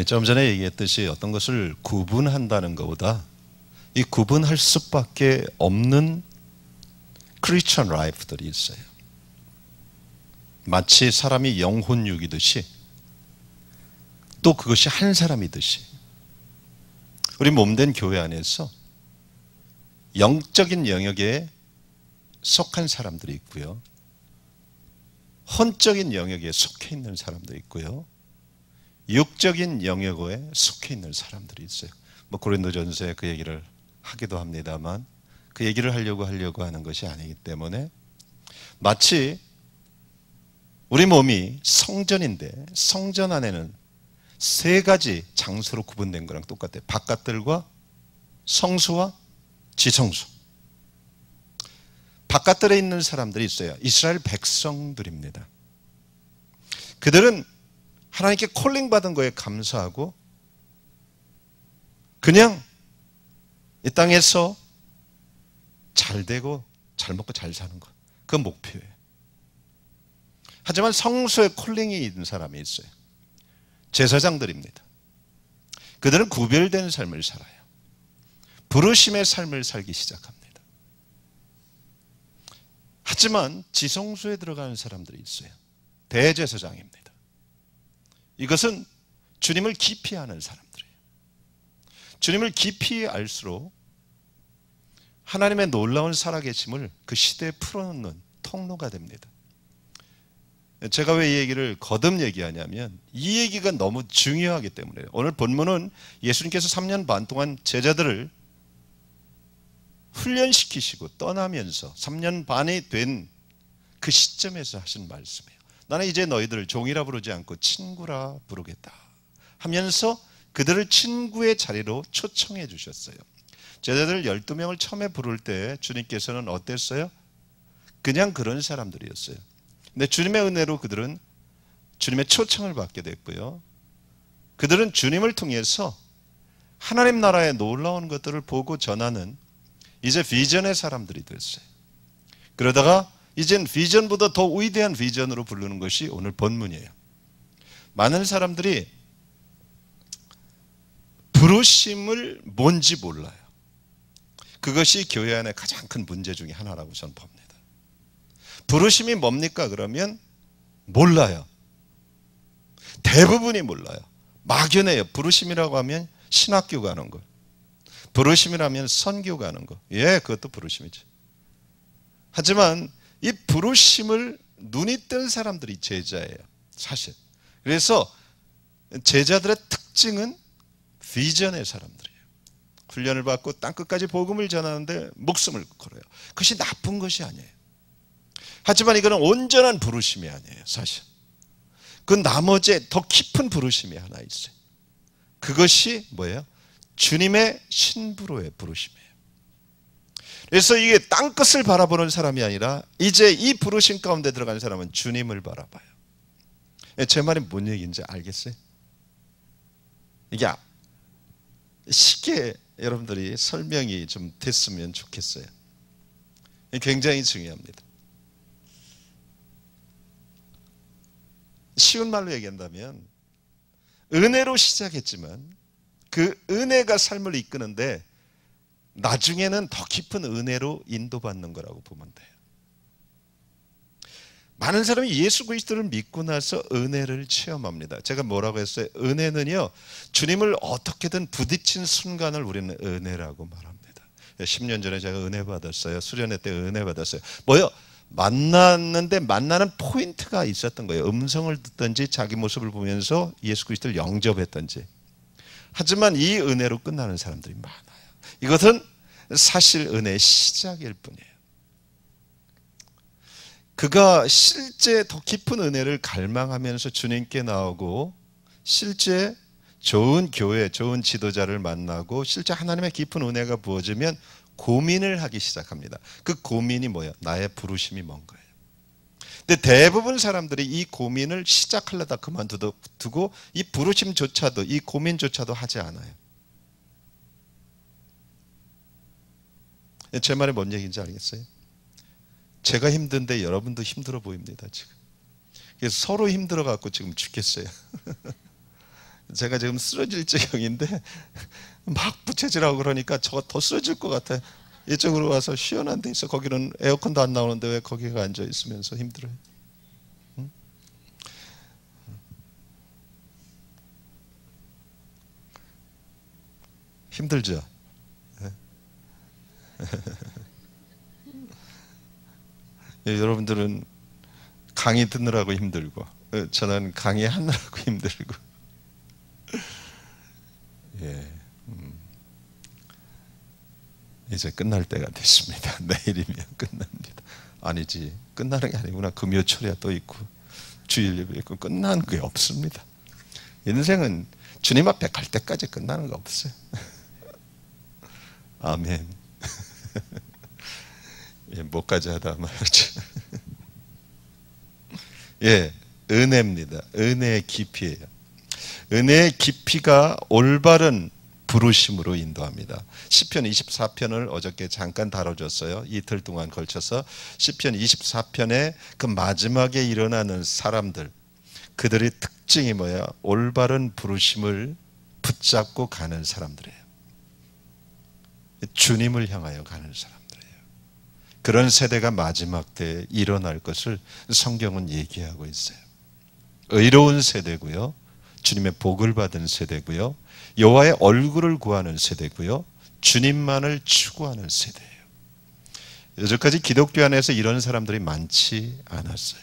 좀 전에 얘기했듯이 어떤 것을 구분한다는 것보다 이 구분할 수밖에 없는 크리스천 라이프들이 있어요. 마치 사람이 영혼육이듯이 또 그것이 한 사람이듯이 우리 몸된 교회 안에서 영적인 영역에 속한 사람들이 있고요, 혼적인 영역에 속해 있는 사람도 있고요, 육적인 영역에 속해 있는 사람들이 있어요. 고린도전서에 그 얘기를 하기도 합니다만 그 얘기를 하려고 하는 것이 아니기 때문에 마치 우리 몸이 성전인데 성전 안에는 세 가지 장소로 구분된 거랑 똑같아요. 바깥들과 성수와 지성수. 바깥들에 있는 사람들이 있어요. 이스라엘 백성들입니다. 그들은 하나님께 콜링받은 거에 감사하고 그냥 이 땅에서 잘 되고 잘 먹고 잘 사는 것, 그건 목표예요. 하지만 성소에 콜링이 있는 사람이 있어요. 제사장들입니다. 그들은 구별된 삶을 살아요. 부르심의 삶을 살기 시작합니다. 하지만 지성소에 들어가는 사람들이 있어요. 대제사장입니다. 이것은 주님을 깊이 아는 사람들이에요. 주님을 깊이 알수록 하나님의 놀라운 살아계심을 그 시대에 풀어놓는 통로가 됩니다. 제가 왜 이 얘기를 거듭 얘기하냐면 이 얘기가 너무 중요하기 때문에요. 오늘 본문은 예수님께서 3년 반 동안 제자들을 훈련시키시고 떠나면서 3년 반이 된 그 시점에서 하신 말씀이에요. 나는 이제 너희들을 종이라 부르지 않고 친구라 부르겠다 하면서 그들을 친구의 자리로 초청해 주셨어요. 제자들 12명을 처음에 부를 때 주님께서는 어땠어요? 그냥 그런 사람들이었어요. 근데 주님의 은혜로 그들은 주님의 초청을 받게 됐고요, 그들은 주님을 통해서 하나님 나라의 놀라운 것들을 보고 전하는 이제 비전의 사람들이 됐어요. 그러다가 이젠 비전보다 더 위대한 비전으로 부르는 것이 오늘 본문이에요. 많은 사람들이 부르심을 뭔지 몰라요. 그것이 교회 안의 가장 큰 문제 중에 하나라고 저는 봅니다. 부르심이 뭡니까? 그러면 몰라요. 대부분이 몰라요. 막연해요. 부르심이라고 하면 신학교 가는 거, 부르심이라면 선교 가는 거, 그것도 부르심이죠. 하지만 이 부르심을 눈이 뜬 사람들이 제자예요, 사실. 그래서 제자들의 특징은 비전의 사람들이에요. 훈련을 받고 땅끝까지 복음을 전하는데 목숨을 걸어요. 그것이 나쁜 것이 아니에요. 하지만 이거는 온전한 부르심이 아니에요, 사실. 그 나머지 더 깊은 부르심이 하나 있어요. 그것이 뭐예요? 주님의 신부로의 부르심이에요. 그래서 이게 땅끝을 바라보는 사람이 아니라 이제 이 부르심 가운데 들어가는 사람은 주님을 바라봐요. 제 말이 뭔 얘기인지 알겠어요? 이게 쉽게 여러분들이 설명이 좀 됐으면 좋겠어요. 굉장히 중요합니다. 쉬운 말로 얘기한다면 은혜로 시작했지만 그 은혜가 삶을 이끄는데 나중에는 더 깊은 은혜로 인도받는 거라고 보면 돼요. 많은 사람이 예수 그리스도를 믿고 나서 은혜를 체험합니다. 제가 뭐라고 했어요? 은혜는요, 주님을 어떻게든 부딪힌 순간을 우리는 은혜라고 말합니다. 10년 전에 제가 은혜 받았어요. 수련회 때 은혜 받았어요. 뭐요? 만났는데 만나는 포인트가 있었던 거예요. 음성을 듣든지 자기 모습을 보면서 예수 그리스도를 영접했든지. 하지만 이 은혜로 끝나는 사람들이 많아요. 이것은 사실 은혜의 시작일 뿐이에요. 그가 실제 더 깊은 은혜를 갈망하면서 주님께 나오고 실제 좋은 교회, 좋은 지도자를 만나고 실제 하나님의 깊은 은혜가 부어지면 고민을 하기 시작합니다. 그 고민이 뭐예요? 나의 부르심이 뭔가예요. 근데 대부분 사람들이 이 고민을 시작하려다 그만두고 이 부르심조차도, 이 고민조차도 하지 않아요. 제 말이 뭔 얘기인지 알겠어요? 제가 힘든데 여러분도 힘들어 보입니다, 지금. 그래서 서로 힘들어 갖고 지금 죽겠어요. 제가 지금 쓰러질 지경인데 막 부채질하고 그러니까 저거 더 쓰러질 것 같아. 이쪽으로 와서 시원한 데 있어. 거기는 에어컨도 안 나오는데 왜 거기가 앉아 있으면서 힘들어요? 응? 힘들죠? 예, 여러분들은 강의 듣느라고 힘들고 저는 강의 하느라고 힘들고. 예, 이제 끝날 때가 됐습니다. 내일이면 끝납니다. 아니지, 끝나는 게 아니구나. 금요철이야 또 있고 주일 예배 있고 끝나는 게 없습니다. 인생은 주님 앞에 갈 때까지 끝나는 거 없어요. 아멘. 예, 뭐까지 하다 말이죠. 예, 은혜입니다. 은혜의 깊이예요. 은혜의 깊이가 올바른 부르심으로 인도합니다. 시편 24편을 어저께 잠깐 다뤄줬어요. 이틀 동안 걸쳐서 시편 24편의 그 마지막에 일어나는 사람들, 그들의 특징이 뭐야? 올바른 부르심을 붙잡고 가는 사람들이에요. 주님을 향하여 가는 사람들이에요. 그런 세대가 마지막 때에 일어날 것을 성경은 얘기하고 있어요. 의로운 세대고요, 주님의 복을 받은 세대고요, 여호와의 얼굴을 구하는 세대고요, 주님만을 추구하는 세대예요. 여태까지 기독교 안에서 이런 사람들이 많지 않았어요.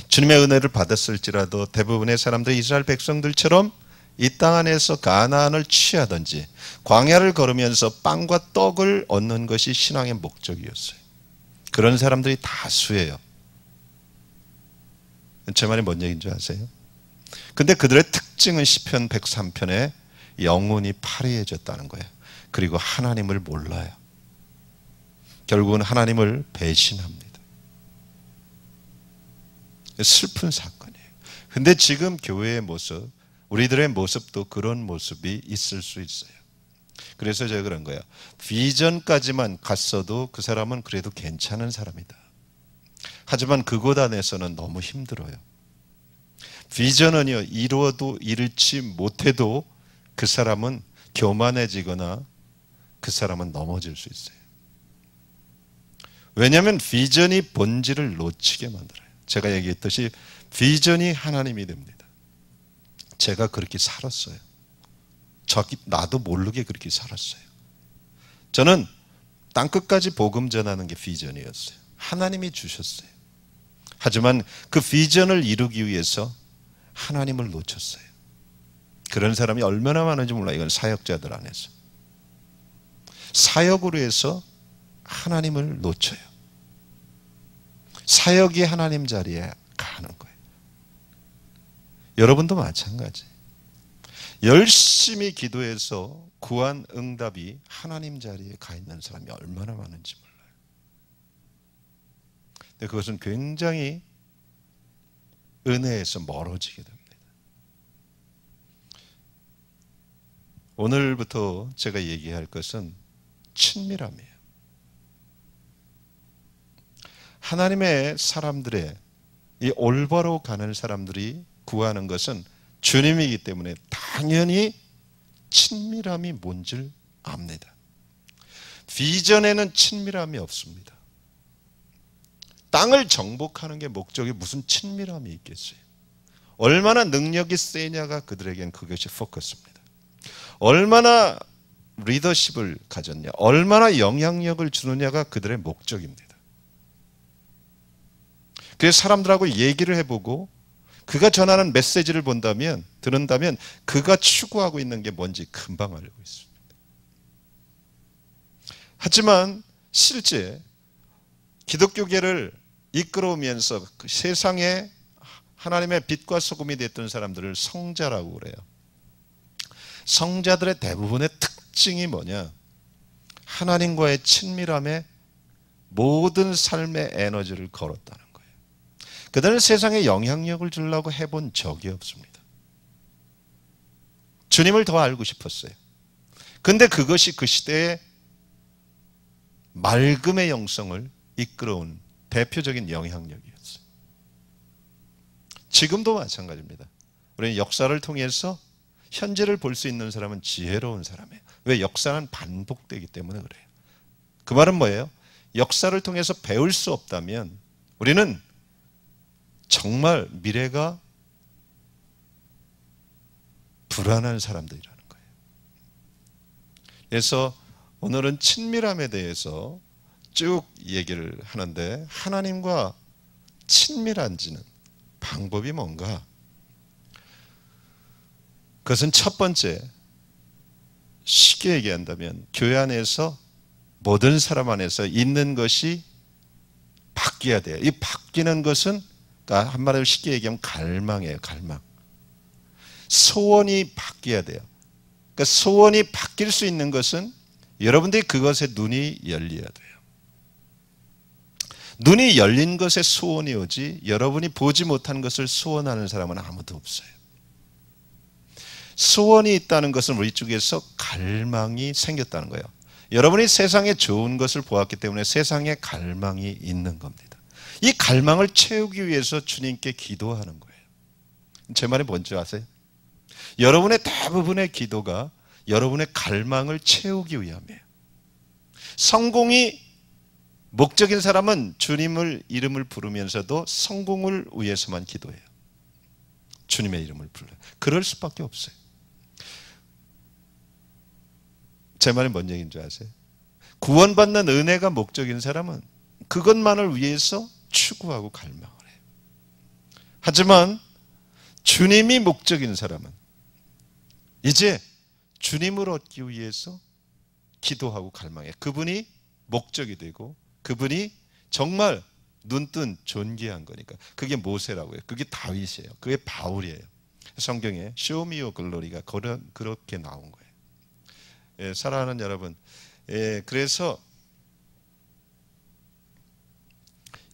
주님의 은혜를 받았을지라도 대부분의 사람들이 이스라엘 백성들처럼 이 땅 안에서 가나안을 취하든지 광야를 걸으면서 빵과 떡을 얻는 것이 신앙의 목적이었어요. 그런 사람들이 다수예요. 제 말이 뭔 얘기인 줄 아세요? 근데 그들의 특징은 시편 103편에 영혼이 파리해졌다는 거예요. 그리고 하나님을 몰라요. 결국은 하나님을 배신합니다. 슬픈 사건이에요. 근데 지금 교회의 모습, 우리들의 모습도 그런 모습이 있을 수 있어요. 그래서 제가 그런 거예요. 비전까지만 갔어도 그 사람은 그래도 괜찮은 사람이다. 하지만 그곳 안에서는 너무 힘들어요. 비전은요, 이루어도 이루지 못해도 그 사람은 교만해지거나 그 사람은 넘어질 수 있어요. 왜냐하면 비전이 본질을 놓치게 만들어요. 제가 얘기했듯이 비전이 하나님이 됩니다. 제가 그렇게 살았어요. 나도 모르게 그렇게 살았어요. 저는 땅끝까지 복음 전하는 게 비전이었어요. 하나님이 주셨어요. 하지만 그 비전을 이루기 위해서 하나님을 놓쳤어요. 그런 사람이 얼마나 많은지 몰라요. 이건 사역자들 안에서. 사역으로 해서 하나님을 놓쳐요. 사역이 하나님 자리에 가는 거예요. 여러분도 마찬가지. 열심히 기도해서 구한 응답이 하나님 자리에 가 있는 사람이 얼마나 많은지 몰라요. 근데 그것은 굉장히 은혜에서 멀어지게 됩니다. 오늘부터 제가 얘기할 것은 친밀함이에요. 하나님의 사람들의 이 올바로 가는 사람들이 구하는 것은 주님이기 때문에 당연히 친밀함이 뭔지를 압니다. 비전에는 친밀함이 없습니다. 땅을 정복하는 게 목적이 무슨 친밀함이 있겠어요? 얼마나 능력이 세냐가 그들에겐 그것이 포커스입니다. 얼마나 리더십을 가졌냐, 얼마나 영향력을 주느냐가 그들의 목적입니다. 그래서 사람들하고 얘기를 해보고 그가 전하는 메시지를 들은다면 그가 추구하고 있는 게 뭔지 금방 알고 있습니다. 하지만 실제 기독교계를 이끌어오면서 그 세상에 하나님의 빛과 소금이 됐던 사람들을 성자라고 그래요. 성자들의 대부분의 특징이 뭐냐? 하나님과의 친밀함에 모든 삶의 에너지를 걸었다는 거예요. 그들은 세상에 영향력을 주려고 해본 적이 없습니다. 주님을 더 알고 싶었어요. 근데 그것이 그 시대의 맑음의 영성을 이끌어온 대표적인 영향력이었어요. 지금도 마찬가지입니다. 우리는 역사를 통해서 현재를 볼 수 있는 사람은 지혜로운 사람이에요. 왜? 역사는 반복되기 때문에 그래요. 그 말은 뭐예요? 역사를 통해서 배울 수 없다면 우리는 정말 미래가 불안한 사람들이라는 거예요. 그래서 오늘은 친밀함에 대해서 쭉 얘기를 하는데, 하나님과 친밀한지는 방법이 뭔가? 그것은 첫 번째, 쉽게 얘기한다면 교회 안에서 모든 사람 안에서 있는 것이 바뀌어야 돼요. 이 바뀌는 것은 한마디로 쉽게 얘기하면 갈망이에요. 갈망. 소원이 바뀌어야 돼요. 그러니까 소원이 바뀔 수 있는 것은 여러분들이 그것에 눈이 열려야 돼요. 눈이 열린 것에 소원이 오지 여러분이 보지 못한 것을 소원하는 사람은 아무도 없어요. 소원이 있다는 것은 우리 쪽에서 갈망이 생겼다는 거예요. 여러분이 세상에 좋은 것을 보았기 때문에 세상에 갈망이 있는 겁니다. 이 갈망을 채우기 위해서 주님께 기도하는 거예요. 제 말이 뭔지 아세요? 여러분의 대부분의 기도가 여러분의 갈망을 채우기 위함이에요. 성공이 목적인 사람은 주님을 이름을 부르면서도 성공을 위해서만 기도해요. 주님의 이름을 불러요. 그럴 수밖에 없어요. 제 말이 뭔 얘기인 줄 아세요? 구원받는 은혜가 목적인 사람은 그것만을 위해서 추구하고 갈망을 해요. 하지만 주님이 목적인 사람은 이제 주님을 얻기 위해서 기도하고 갈망해요. 그분이 목적이 되고 그분이 정말 눈뜬 존귀한 거니까. 그게 모세라고 해요. 그게 다윗이에요. 그게 바울이에요. 성경에 Show me your glory가 그렇게 나온 거예요. 예, 사랑하는 여러분, 예, 그래서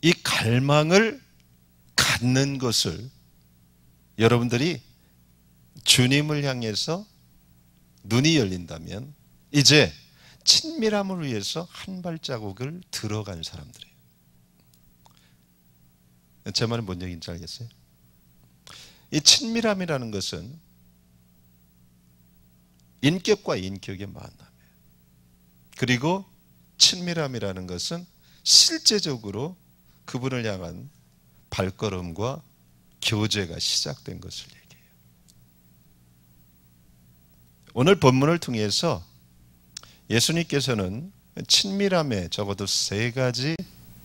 이 갈망을 갖는 것을 여러분들이 주님을 향해서 눈이 열린다면 이제 친밀함을 위해서 한 발자국을 들어간 사람들이에요. 제 말은 뭔 얘기인지 알겠어요? 이 친밀함이라는 것은 인격과 인격의 만남이에요. 그리고 친밀함이라는 것은 실제적으로 그분을 향한 발걸음과 교제가 시작된 것을 얘기해요. 오늘 본문을 통해서 예수님께서는 친밀함에 적어도 3가지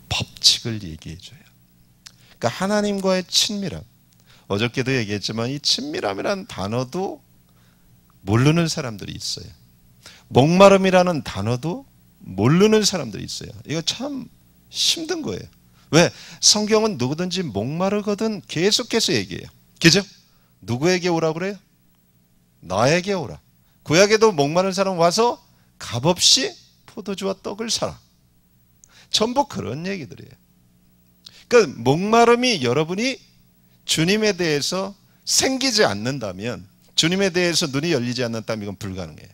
법칙을 얘기해 줘요. 그러니까 하나님과의 친밀함. 어저께도 얘기했지만 이 친밀함이라는 단어도 모르는 사람들이 있어요. 목마름이라는 단어도 모르는 사람들이 있어요. 이거 참 힘든 거예요. 왜? 성경은 누구든지 목마르거든 계속해서 얘기해요. 그죠? 누구에게 오라고 그래요? 나에게 오라. 구약에도 목마른 사람 와서 값없이 포도주와 떡을 사라. 전부 그런 얘기들이에요. 그러니까 목마름이 여러분이 주님에 대해서 생기지 않는다면, 주님에 대해서 눈이 열리지 않는다면 이건 불가능해요.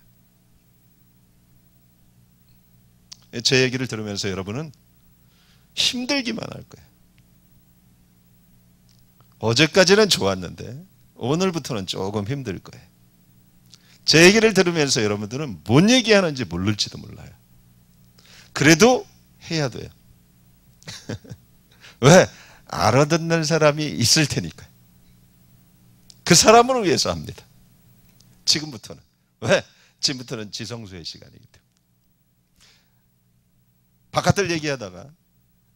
제 얘기를 들으면서 여러분은 힘들기만 할 거예요. 어제까지는 좋았는데 오늘부터는 조금 힘들 거예요. 제 얘기를 들으면서 여러분들은 뭔 얘기하는지 모를지도 몰라요. 그래도 해야 돼요. 왜? 알아듣는 사람이 있을 테니까요. 그 사람을 위해서 합니다. 지금부터는. 왜? 지금부터는 지성소의 시간이기 때문에. 바깥을 얘기하다가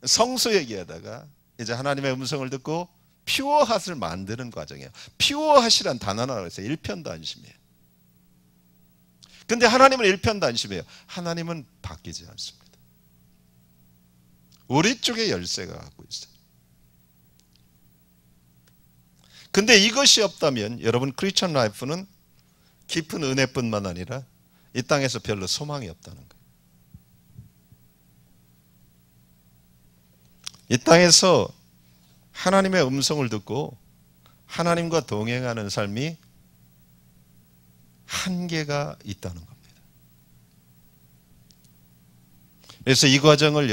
성소 얘기하다가 이제 하나님의 음성을 듣고 퓨어핫을 만드는 과정이에요. 퓨어핫이란 단어 하나 해서 일편단심이에요. 근데 하나님은 일편단심이에요. 하나님은 바뀌지 않습니다. 우리 쪽에 열쇠가 갖고 있어요. 근데 이것이 없다면 여러분 크리스천 라이프는 깊은 은혜뿐만 아니라 이 땅에서 별로 소망이 없다는 거예요. 이 땅에서 하나님의 음성을 듣고 하나님과 동행하는 삶이 한계가 있다는 겁니다. 그래서 이 과정을